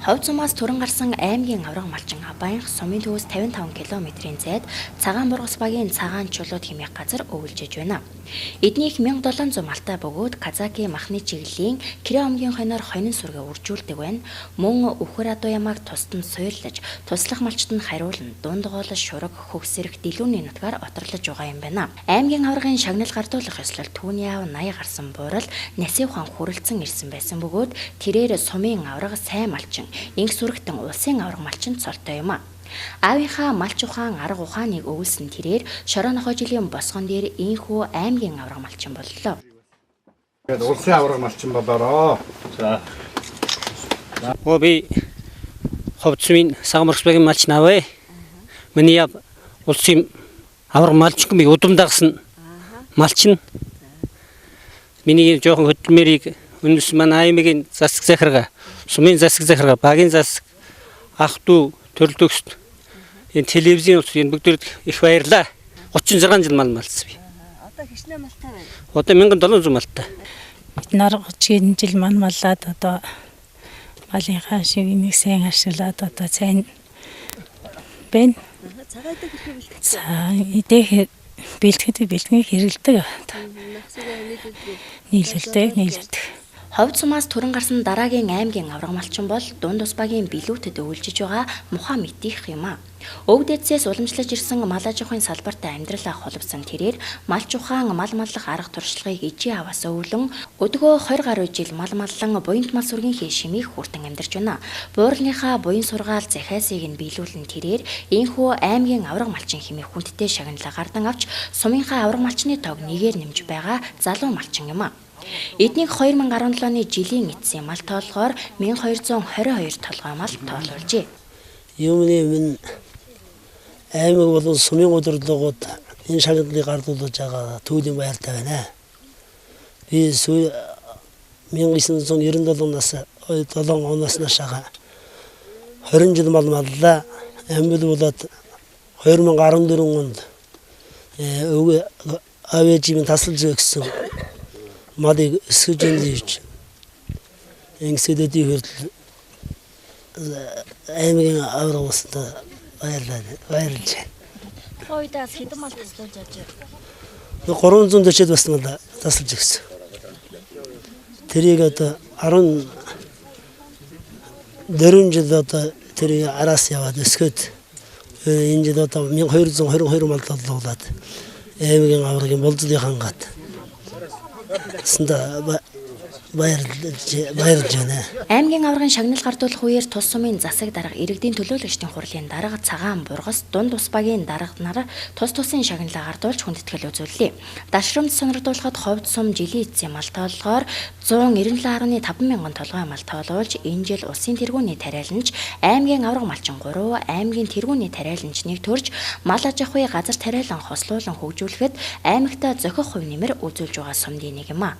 Ховд сумаас түрэн гарсан аймгийн авраг малчин Баянх сумын төвөөс 55 км-ийн зайд цагаан бургас багийн цагаан чулууд хэмээх газар өвөлжиж байна. Эднийх 1700 малтай бөгөөд Казаки махны чиглэлийн Кирэ омгийн хойноор хонин сүргээ үржүүлдэг байна. Мөн өвхөр адуу ямааг тусад нь суйрлаж, туслах малчт нь хариулна. Дундгоол шураг хөвсөрөх дэлүүний нутгаар оторлож байгаа юм байна. Аймгийн аврагын шагнал гардуулах ёслол түүний аав 80 гарсан буурал Насив хаан хүрэлцэн ирсэн байсан бөгөөд тэрээр сумын авраг сайн малчин инх сүрэгтэн улсын авраг малчинд цолтой юм а. Аавынхаа малч ухаан арга ухааныг өвүүлсэн тэрээр шороо нохой жилийн босгон дээр инхүү аймгийн авраг малчин боллоо. Тэгээд улсын авраг малчин болоороо. За. Би Ховд сумын Сагамбургас багийн малч наваа. Миний яв улсын авраг малчин би удамдагсан малчин. Миний жоохон хөдөлмөрийг үнэс манай аймгийн засаг захиргаа, сумын засаг захиргаа, багийн засаг ах トゥ төрлөөгчд энэ телевизийн ус энэ бүгдд их баярлаа. 36 жил мал малсан би. Одоо хичнээн малтай байна. Одоо 1700 малтай. Бид нар 30 жил мал маллаад одоо малынхаа шивнийг сайн ашиглаад одоо сайн байна. Цагаадаг их бэлтгэж. За идэх бэлтгэдэг хэрэлдэг. Нийлэлдэг. Ховд сумаас түрэн гарсан дараагийн аймгийн авраг малчин бол Дунд ус багийн Билүүтэд өвөлжиж байгаа Муха Мэдих юм а. Өвд эцэс уламжлаж ирсэн мал аж ахуйн салбартай амьдралаа холбосон тэрээр малч ухаан мал маллах арга туршлагыг ижи аваас өвлөн өдгөө 20 гаруй жил мал маллан буянт мал сүргийн хээ шимийг хүртэн амьдарч байна. Бууралынхаа буян сургаал захиасыг нь биелүүлэн тэрээр энхүү аймгийн авраг малчин хэмээх хүндтэй шагналаа гардан авч сумынхаа авраг малчны тоог нэгээр нэмж байгаа залуу малчин юм а. Эднийг 2017 оны жилийн эцсийн мал тоолгоор 1222 толгой мал тоолуулжээ. Юмны минь аймаг болон сумын удирдлагууд энэ шагналыг гардуулж байгаа түүлийн баяртай байна. Би 1997 нас 7 оноос наашаага 20 жил мал маллаа. Амьд болоод 2014 онд авэжийн тасалж өгсөн малыг өсгөж ингэсэдэдий хүртэл аймгийн авраг улсад баярлаж. Хойдаас хэдэн мал таслуулж ажээ. 340 бас мал тасалж өгсөн. Тэрийг одоо 14 жил одоо тэрийг араас яваад өсгөд энэ жил одоо 1222 мал толгуулад аймгийн аврагын болзлыг хангаад баярлж байна. Аймгийн аврагын шагнал гардуулах үеэр тус сумын засаг дарга иргэдийн төлөөлөгчдийн хурлын дарга цагаан бургас Дунд ус багийн дарга нар тусын шагналаа гардуулж хүндэтгэл үзүүллээ. Дашрамд сонирдуулахад Ховд сум жилийн эцсийн мал тоолгоор 197.5 мянган толгой мал тоолуулж энэ жил улсын тэргүүний тариаланч аймгийн авраг малчин 3 аймгийн тэргүүний тариаланчныг төрж мал аж ахуй газар тариалан хослуулан хөгжүүлэхэд аймагта зохих хувь нэмэр үзүүлж байгаа сумдын нэг юм а.